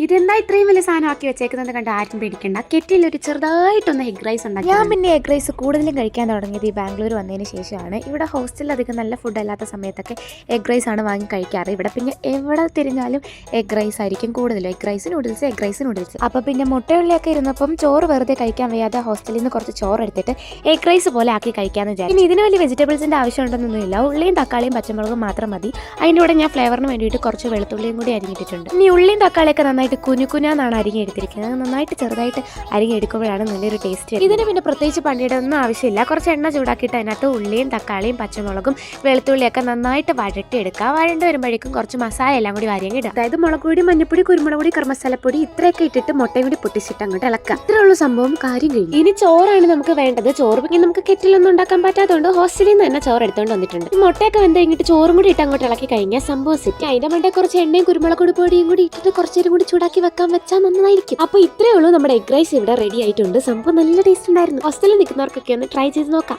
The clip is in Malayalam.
ഇതെന്താ ഇത്രയും വലിയ സാധനം ആക്കി വെച്ചേക്കുന്നത് കണ്ട് ആരും പേടിക്കണ്ട. കെറ്റിൽ ഒരു ചെറുതായിട്ടൊന്ന് എഗ് റൈസ് ഉണ്ടാക്കി. ഞാൻ പിന്നെ എഗ് റൈസ് കൂടുതലും കഴിക്കാൻ തുടങ്ങിയത് ഈ ബാംഗ്ലൂർ വന്നതിന് ശേഷമാണ്. ഇവിടെ ഹോസ്റ്റലിൽ അധികം നല്ല ഫുഡ് അല്ലാത്ത സമയത്തൊക്കെ എഗ് റൈസ് ആണ് വാങ്ങി കഴിക്കാറ്. ഇവിടെ പിന്നെ എവിടെ തിരിഞ്ഞാലും എഗ് റൈസ് ആയിരിക്കും കൂടുതലും. Egg rice noodles. അപ്പോൾ പിന്നെ മുട്ടയുള്ളിയൊക്കെ ഇരുന്നപ്പം ചോറ് വെറുതെ കഴിക്കാൻ വയ്യാതെ ഹോസ്റ്റലിൽ നിന്ന് കുറച്ച് ചോറ് എടുത്തിട്ട് എഗ് റൈസ് പോലെ ആക്കി കഴിക്കാമെന്ന് വിചാരിച്ചു. ഇനി ഇതിന് വലിയ വെജിറ്റബിൾസിൻ്റെ ആവശ്യമുണ്ടെന്നൊന്നുമില്ല. ഉള്ളിയും തക്കാളിയും പച്ചമുളകും മാത്രം മതി. അതിൻ്റെ കൂടെ ഞാൻ ഫ്ലേവറിന് വേണ്ടിയിട്ട് കുറച്ച് വെളുത്തുള്ളിയും കൂടി അരിഞ്ഞിട്ടിട്ടുണ്ട്. ഇനി ഉള്ളിയും തക്കാളിയൊക്കെ നന്നായിട്ട് കുനുകുനാന്നാണ് അരിഞ്ഞെടുത്തിരിക്കുന്നത്. നന്നായിട്ട് ചെറുതായിട്ട് അരിഞ്ഞെടുക്കുമ്പോഴാണ് നല്ലൊരു ടേസ്റ്റ്. ഇതിന് പിന്നെ പ്രത്യേകിച്ച് പണിയുടെ ഒന്നും ആവശ്യമില്ല. കുറച്ച് എണ്ണ ചൂടാക്കിയിട്ട് അതിനകത്ത് ഉള്ളിയും തക്കാളിയും പച്ചമുളകും വെളുത്തുള്ളിയൊക്കെ നന്നായിട്ട് വഴട്ടിയെടുക്കുക. വഴണ്ട് വരുമ്പോഴേക്കും കുറച്ച് മസാല എല്ലാം കൂടി വാരിയങ്ങിടുക. അതായത് മുളക് പൊടി, മഞ്ഞപ്പൊടി, കുരുമുളക് പൊടി, ഗരം മസാലപ്പൊടി ഇത്രയൊക്കെ ഇട്ടിട്ട് മുട്ടയും കൂടി പൊട്ടിച്ചിട്ട് അങ്ങോട്ട് ഇളക്കുക. ഇത്രയുള്ള സംഭവം കാര്യം കഴിഞ്ഞു. ഇനി ചോറാണ് നമുക്ക് വേണ്ടത്. ചോറ് പിന്നെ നമുക്ക് കെറ്റിലൊന്നും ഉണ്ടാക്കാൻ പറ്റാത്തതുകൊണ്ട് ഹോസ്റ്റലിൽ നിന്ന് തന്നെ ചോറ് എടുത്തുകൊണ്ട് വന്നിട്ടുണ്ട്. ഈ മുട്ടയൊക്കെ വെന്ത് കഴിഞ്ഞിട്ട് ചോറും കൂടി ഇട്ട് അങ്ങോട്ട് ഇളക്കി കഴിഞ്ഞാൽ സംഭവം സെറ്റ്. അതിന്റെ മണ്ടേ കുറച്ച് എണ്ണയും കുരുമുളക് പൊടിയും കൂടി ഇട്ടിട്ട് കുറച്ച് നേരം കൂടി ചൂടാക്കി വെക്കാൻ വെച്ചാൽ നന്നായിരിക്കും. അപ്പോൾ ഇത്രയേ ഉള്ളൂ, നമ്മുടെ എഗ് റൈസ് ഇവിടെ റെഡി ആയിട്ടുണ്ട്. സംഭവം നല്ല ടേസ്റ്റ് ഉണ്ടായിരുന്നു. ഹോസ്റ്റലിൽ നിൽക്കുന്നവർക്കൊക്കെ ഒന്ന് ട്രൈ ചെയ്ത് നോക്കാം.